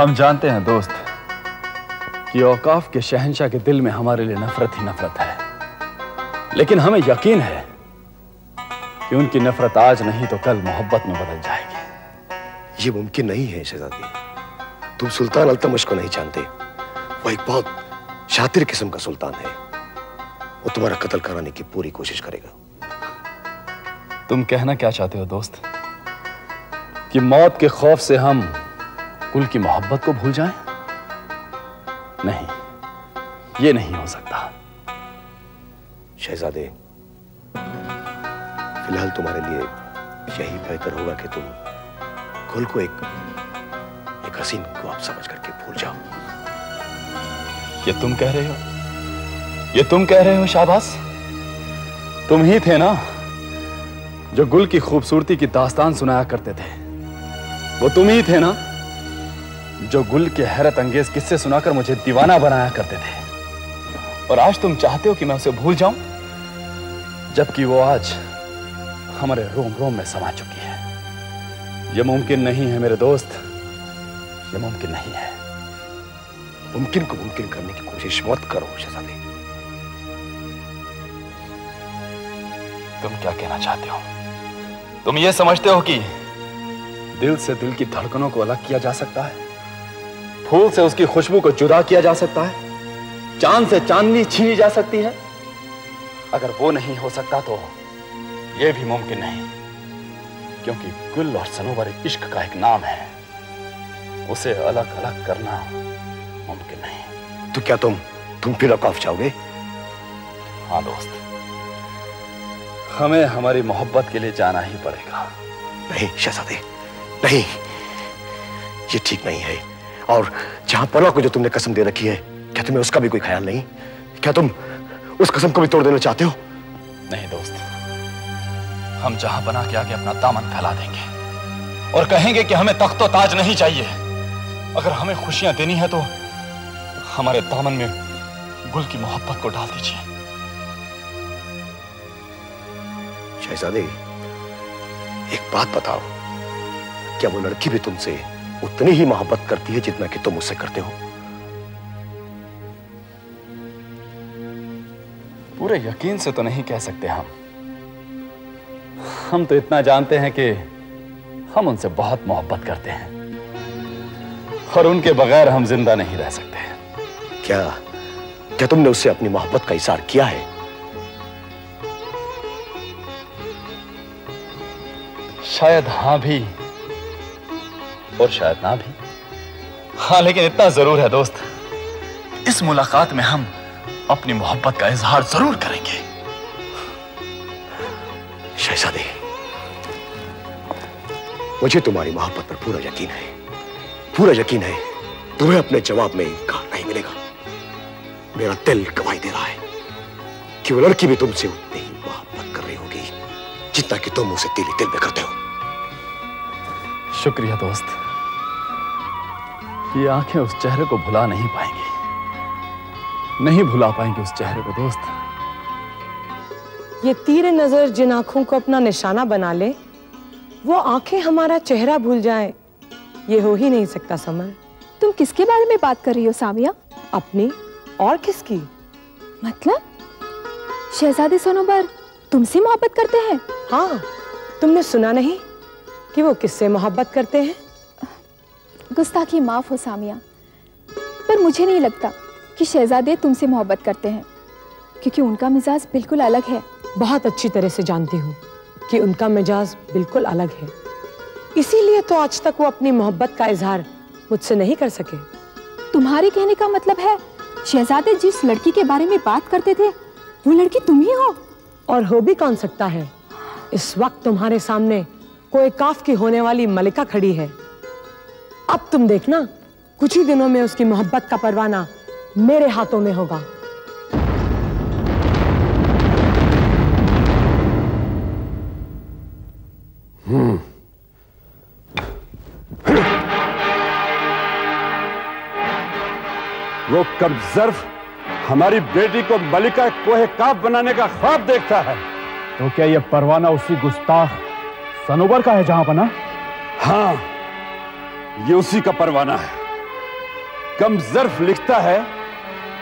हम जानते हैं दोस्त कि औकाफ के शहंशाह के दिल में हमारे लिए नफरत ही नफरत है, लेकिन हमें यकीन है कि उनकी नफरत आज नहीं तो कल मोहब्बत में बदल जाएगी। ये मुमकिन नहीं है शहजादी। तुम सुल्तान अल्तमश को नहीं जानते। वो एक बहुत शातिर किस्म का सुल्तान है। वो तुम्हारा कत्ल कराने की पूरी कोशिश करेगा। तुम कहना क्या चाहते हो दोस्त? कि मौत के खौफ से हम कुल की मोहब्बत को भूल जाएं? नहीं, ये नहीं हो सकता। शहजादे, फिलहाल तुम्हारे लिए यही बेहतर होगा कि तुम कुल को एक हसीन को आप समझ करके भूल जाओ। ये तुम कह रहे हो? ये तुम कह रहे हो शाबाश? तुम ही थे ना जो गुल की खूबसूरती की दास्तान सुनाया करते थे। वो तुम ही थे ना जो गुल के हैरत अंगेज किस्से सुनाकर मुझे दीवाना बनाया करते थे। और आज तुम चाहते हो कि मैं उसे भूल जाऊं, जबकि वो आज हमारे रोम रोम में समा चुकी है। यह मुमकिन नहीं है मेरे दोस्त, यह मुमकिन नहीं है। मुमकिन को मुमकिन करने की कोशिश मत करो शहजादी। तुम क्या कहना चाहते हो? तुम ये समझते हो कि दिल से दिल की धड़कनों को अलग किया जा सकता है? फूल से उसकी खुशबू को जुदा किया जा सकता है? चांद से चांदनी छीनी जा सकती है? अगर वो नहीं हो सकता तो यह भी मुमकिन नहीं, क्योंकि गुल और सनोवर इश्क का एक नाम है। उसे अलग अलग करना मुमकिन नहीं। तो क्या तुम फिर औकाफ चाहोगे? हाँ दोस्त, हमें हमारी मोहब्बत के लिए जाना ही पड़ेगा। नहीं शहजादे, नहीं, ये ठीक नहीं है। और जहां पनाह को जो तुमने कसम दे रखी है, क्या तुम्हें उसका भी कोई ख्याल नहीं? क्या तुम उस कसम को भी तोड़ देना चाहते हो? नहीं दोस्त, हम जहां पनाह के आगे अपना दामन फैला देंगे और कहेंगे कि हमें तख्तो ताज नहीं चाहिए। अगर हमें खुशियां देनी है तो हमारे दामन में गुल की मोहब्बत को डाल दीजिए। शहजादे, एक बात बताओ, क्या वो लड़की भी तुमसे उतनी ही मोहब्बत करती है जितना कि तुम उससे करते हो? पूरे यकीन से तो नहीं कह सकते हम तो इतना जानते हैं कि हम उनसे बहुत मोहब्बत करते हैं और उनके बगैर हम जिंदा नहीं रह सकते। क्या तुमने उससे अपनी मोहब्बत का इज़हार किया है? शायद हां भी और शायद ना भी। हाँ, लेकिन इतना जरूर है दोस्त, इस मुलाकात में हम अपनी मोहब्बत का इजहार जरूर करेंगे। शहजादे, मुझे तुम्हारी मोहब्बत पर पूरा यकीन है, पूरा यकीन है। तुम्हें अपने जवाब में इनकार नहीं मिलेगा। मेरा दिल गवाही दे रहा है कि वो लड़की भी तुमसे उतनी ही मोहब्बत कर रही होगी जितना कि तुम उसे दिल ही दिल में करते हो। शुक्रिया दोस्त, ये आंखें उस चेहरे को भुला नहीं पाएंगी, नहीं भुला पाएंगे उस चेहरे को दोस्त। ये तीर नजर जिन आंखों को अपना निशाना बना ले, वो आंखें हमारा चेहरा भूल जाएं, ये हो ही नहीं सकता। समर, तुम किसके बारे में बात कर रही हो सामिया? अपनी और किसकी? मतलब शहजादे सनोबर तुमसे मोहब्बत करते हैं? हाँ, तुमने सुना नहीं कि वो किससे मोहब्बत करते हैं? गुस्ताखी माफ हो सामिया, पर मुझे नहीं लगता कि शहजादे तुमसे मोहब्बत करते हैं, क्योंकि उनका मिजाज बिल्कुल अलग है। बहुत अच्छी तरह से जानती हूँ कि उनका मिजाज बिल्कुल अलग है, इसीलिए तो आज तक वो अपनी मोहब्बत का इजहार मुझसे नहीं कर सके। तुम्हारे कहने का मतलब है शहजादे जिस लड़की के बारे में बात करते थे वो लड़की तुम ही हो? और हो भी कौन सकता है? इस वक्त तुम्हारे सामने कोई काफ की होने वाली मलिका खड़ी है। अब तुम देखना, कुछ ही दिनों में उसकी मोहब्बत का परवाना मेरे हाथों में होगा। वो कब्ज़र्फ हमारी बेटी को मलिका कोहे काफ बनाने का ख्वाब देखता है। तो क्या ये परवाना उसी गुस्ताख सनोबर का है जहां बना? हाँ, ये उसी का परवाना है। कमजर्फ लिखता है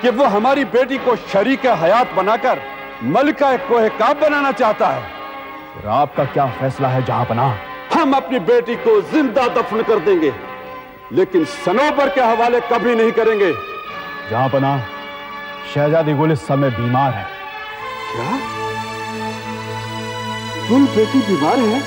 कि वो हमारी बेटी को शरीक हयात बनाकर मलिका कोहकाब बनाना चाहता है। फिर आपका क्या फैसला है जहांपनाह? हम अपनी बेटी को जिंदा दफन कर देंगे, लेकिन सनोबर के हवाले कभी नहीं करेंगे। जहांपनाह, शहजादी गुल इस समय बीमार है। क्या? गुल बेटी बीमार है?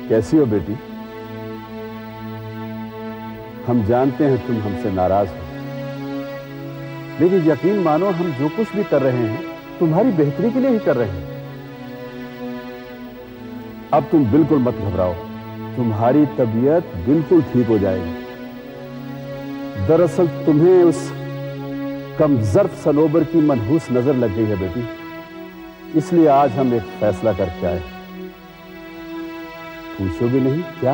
कैसी हो बेटी? हम जानते हैं तुम हमसे नाराज हो, लेकिन यकीन मानो हम जो कुछ भी कर रहे हैं तुम्हारी बेहतरी के लिए ही कर रहे हैं। अब तुम बिल्कुल मत घबराओ, तुम्हारी तबीयत बिल्कुल ठीक हो जाएगी। दरअसल तुम्हें उस कमजर्फ सनोबर की मनहूस नजर लग गई है बेटी, इसलिए आज हम एक फैसला करके आए। पूछोगे नहीं क्या?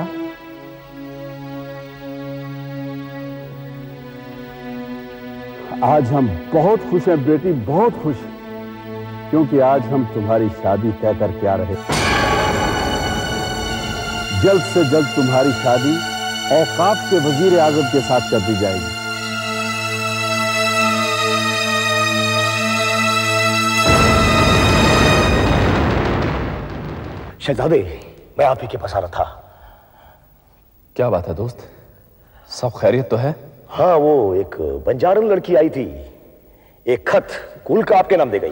आज हम बहुत खुश हैं बेटी, बहुत खुश, क्योंकि आज हम तुम्हारी शादी तय करके आ रहे हैं। जल्द से जल्द तुम्हारी शादी औकाफ के वजीर आजम के साथ कर दी जाएगी। शहजादे, मैं आप ही के पास आ रहा था। क्या बात है दोस्त, सब खैरियत तो है? हाँ, वो एक बंजारन लड़की आई थी, एक खत गुल का आपके नाम दे गई।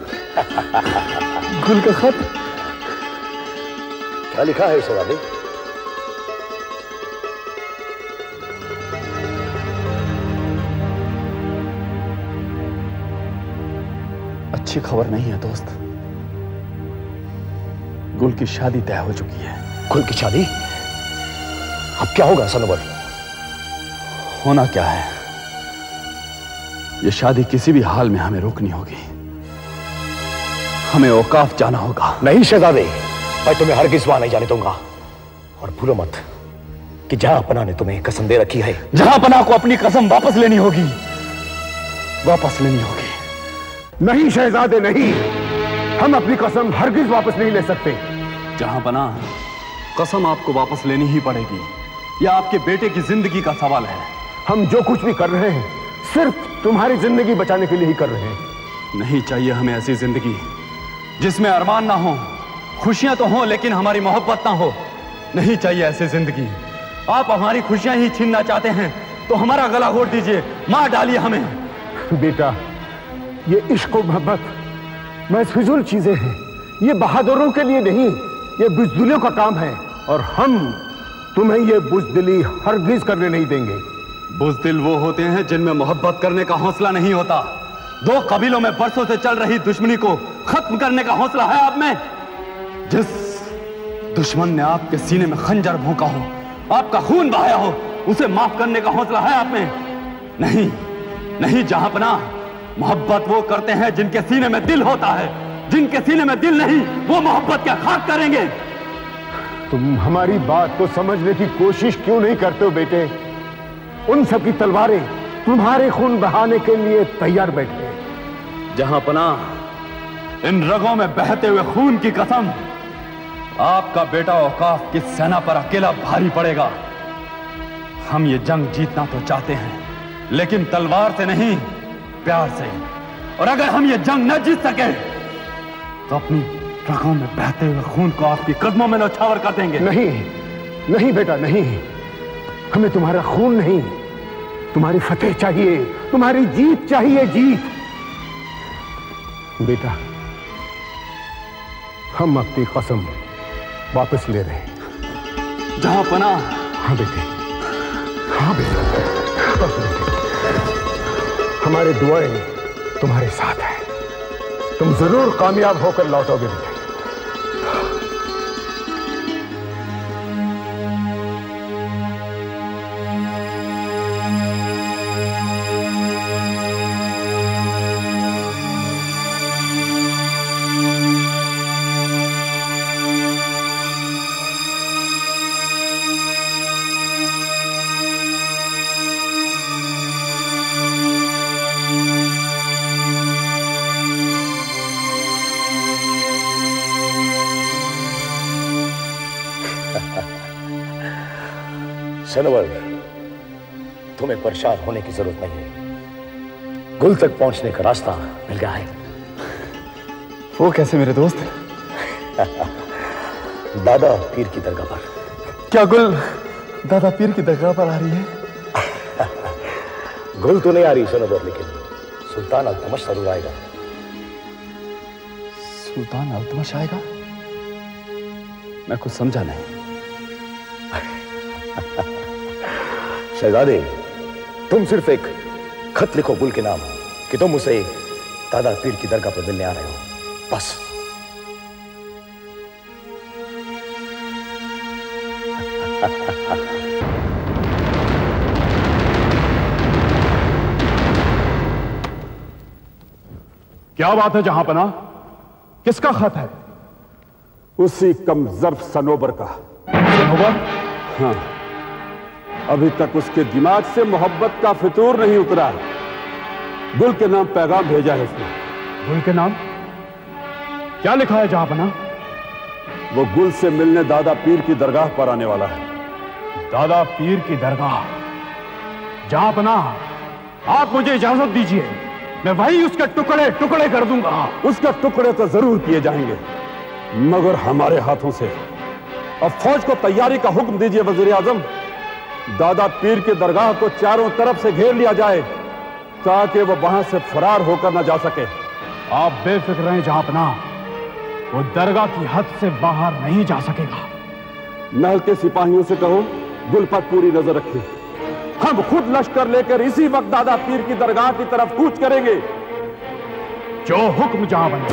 गुल का खत? क्या लिखा है शहजादे? अच्छी खबर नहीं है दोस्त, गुल की शादी तय हो चुकी है। गुल की शादी? अब क्या होगा सनोबर? होना क्या है, यह शादी किसी भी हाल में हमें रोकनी होगी। हमें औकाफ जाना होगा। नहीं शहजादे, मैं तुम्हें हरगिज़ वहां नहीं जाने दूंगा। और भूलो मत कि जहांपनाह ने तुम्हें कसम दे रखी है। जहांपनाह को अपनी कसम वापस लेनी होगी, वापस लेनी होगी। नहीं शहजादे, नहीं, हम अपनी कसम हरगिज़ वापस नहीं ले सकते। जहांपनाह, कसम आपको वापस लेनी ही पड़ेगी। यह आपके बेटे की जिंदगी का सवाल है। हम जो कुछ भी कर रहे हैं सिर्फ तुम्हारी जिंदगी बचाने के लिए ही कर रहे हैं। नहीं चाहिए हमें ऐसी जिंदगी जिसमें अरमान ना हो, खुशियां तो हो लेकिन हमारी मोहब्बत ना हो। नहीं चाहिए ऐसी जिंदगी। आप हमारी खुशियां ही छीनना चाहते हैं तो हमारा गला घोट दीजिए, मार डालिए हमें। बेटा, ये इश्क और मोहब्बत महज फिजूल चीजें हैं, ये बहादुरों के लिए नहीं, ये बुज़दिलों का काम है। और हम तुम्हें ये बुज़दिली हरगिज़ करने नहीं देंगे। बुज़दिल वो होते हैं जिनमें मोहब्बत करने का हौसला नहीं होता। दो कबीलों में बरसों से चल रही दुश्मनी को खत्म करने का हौसला है आप में? जिस दुश्मन ने आपके सीने में खंजर भोंका हो, आपका खून बहाया हो, उसे माफ करने का हौसला है आप में? नहीं नहीं जहांपनाह, मोहब्बत वो करते हैं जिनके सीने में दिल होता है। जिनके सीने में दिल नहीं, वो मोहब्बत क्या खाक करेंगे? तुम हमारी बात को समझने की कोशिश क्यों नहीं करते हो बेटे? उन सब की तलवारें तुम्हारे खून बहाने के लिए तैयार बैठे हैं। जहांपनाह, इन रगों में बहते हुए खून की कसम, आपका बेटा औकाफ की सेना पर अकेला भारी पड़ेगा। हम ये जंग जीतना तो चाहते हैं, लेकिन तलवार से नहीं, प्यार से। और अगर हम ये जंग न जीत सके तो अपनी रगों में बहते हुए खून को आपके कदमों में न्यौछावर कर देंगे। नहीं नहीं बेटा, नहीं, हमें तुम्हारा खून नहीं, तुम्हारी फतेह चाहिए, तुम्हारी जीत चाहिए, जीत। बेटा, हम अपनी कसम वापस ले रहे हैं। जहांपनाह। हाँ बेटे, हाँ बेटे, हाँ बेटे, हमारे दुआएं तुम्हारे साथ है। तुम जरूर कामयाब होकर लौटोगे बेटे। सनोवर, तुम्हें परेशान होने की जरूरत नहीं है। गुल तक पहुंचने का रास्ता मिल गया है। वो कैसे मेरे दोस्त? दादा पीर की दरगाह पर। क्या गुल दादा पीर की दरगाह पर आ रही है? गुल तो नहीं आ रही सनोवर, लेकिन सुल्तान अल्तमश जरूर आएगा। सुल्तान अल्तमश आएगा? मैं कुछ समझा नहीं। शहजादे, तुम सिर्फ एक खत लिखो गुल के नाम कि तुम उसे दादा पीर की दरगाह पर मिलने आ रहे हो, बस। क्या बात है जहांपना? किसका खत है? उसी कमजर्फ सनोबर का। सनोबर? हाँ, अभी तक उसके दिमाग से मोहब्बत का फितूर नहीं उतरा। गुल के नाम पैगाम भेजा है उसने। गुल के नाम? क्या लिखा है जहांपना? वो गुल से मिलने दादा पीर की दरगाह पर आने वाला है। दादा पीर की दरगाह? जहांपना, आप मुझे इजाजत दीजिए, मैं वही उसके टुकड़े टुकड़े कर दूंगा। उसके टुकड़े तो जरूर किए जाएंगे, मगर हमारे हाथों से। अब फौज को तैयारी का हुक्म दीजिए वजीर आजम। दादा पीर की दरगाह को चारों तरफ से घेर लिया जाए ताकि वो वहां से फरार होकर न जा सके। आप बेफिक्र रहें जहांपना, वो दरगाह की हद से बाहर नहीं जा सकेगा। महल के सिपाहियों से कहो गुल पर पूरी नजर रखें। हम खुद लश्कर लेकर इसी वक्त दादा पीर की दरगाह की तरफ कूच करेंगे। जो हुक्म जहांपना।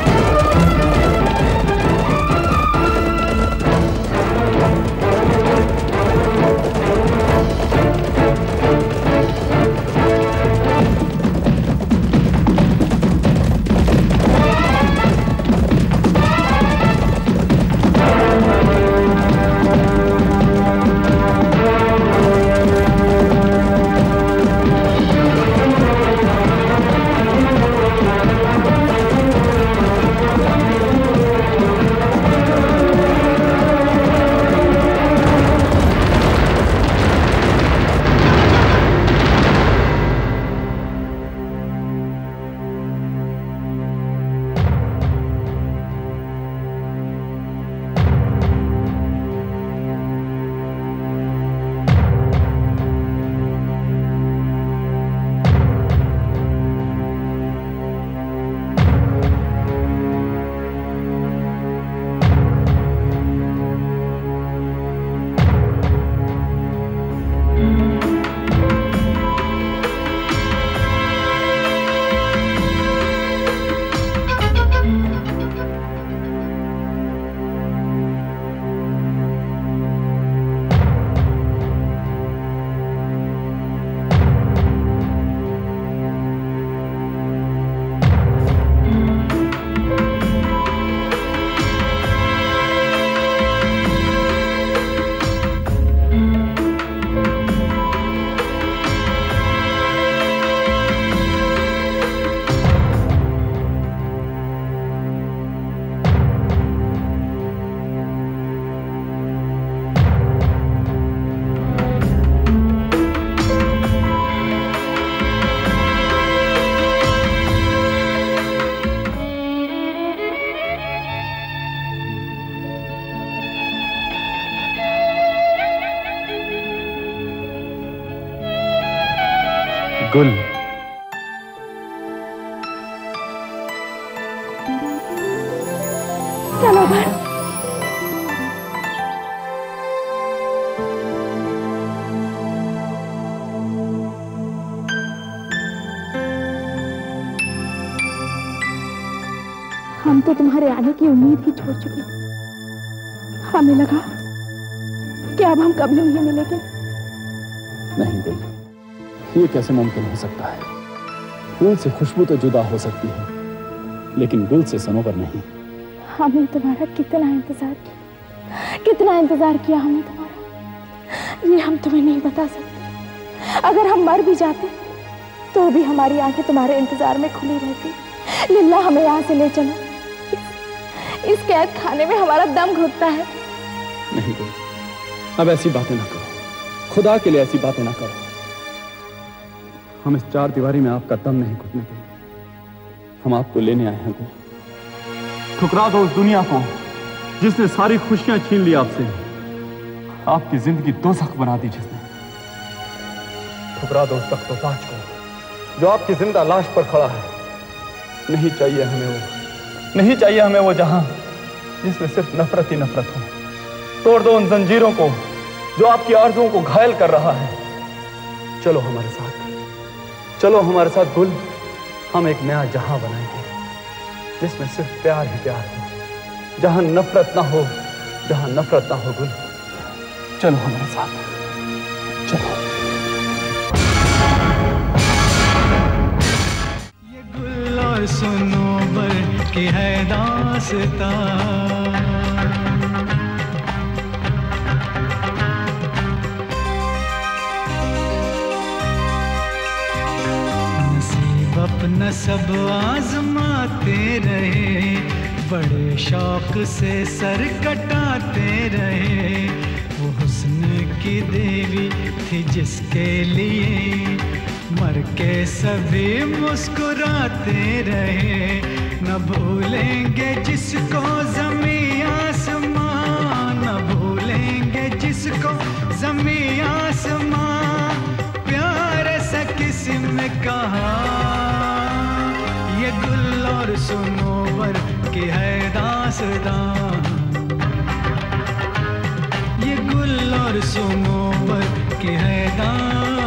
गुल, सनोबर, हम तो तुम्हारे आने की उम्मीद ही छोड़ चुके। हमें लगा कि अब हम कभी नहीं मिलेंगे। नहीं गुल, ये कैसे मुमकिन हो सकता है? गुल से खुशबू तो जुदा हो सकती है, लेकिन गुल से सनोबर नहीं। हमने तुम्हारा कितना इंतजार किया हमने तुम्हारा, ये हम तुम्हें नहीं बता सकते। अगर हम मर भी जाते तो भी हमारी आंखें तुम्हारे इंतजार में खुली रहती। लिल्ला, हमें यहाँ से ले चलो, इस कैद खाने में हमारा दम घुटता है। नहीं गुल, अब ऐसी बातें ना करो। खुदा के लिए ऐसी बातें ना करो। हम इस चार दीवारी में आपका दम नहीं घुटने देंगे। हम आपको लेने आए हैं। ठुकरा दो उस दुनिया को जिसने सारी खुशियां छीन ली आपसे, आपकी जिंदगी दोज़ख बना दी जिसने। ठुकरा दो उस तख्त-ओ-ताज को जो आपकी जिंदा लाश पर खड़ा है। नहीं चाहिए हमें वो, नहीं चाहिए हमें वो जहां जिसमें सिर्फ नफरत ही नफरत हो। तोड़ दो उन जंजीरों को जो आपकी आरज़ुओं को घायल कर रहा है। चलो हमारे साथ, चलो हमारे साथ गुल। हम एक नया जहां बनाएंगे जिसमें सिर्फ प्यार ही प्यार हो, जहां नफरत ना हो, जहां नफरत ना हो गुल। चलो हमारे साथ, चलो। ये गुल और सनोबर की है दास्तां, अपना सब आजमाते रहे, बड़े शौक से सर कटाते रहे। वो हुस्न की देवी थी जिसके लिए मर के सभी मुस्कुराते रहे। न भूलेंगे जिसको ज़मीं आसमां, न भूलेंगे जिसको ज़मीं आसमां। प्यार सा किसी में कहा ये गुल और सनोबर की है दास्तां, ये गुल और सनोबर की है दास्तां।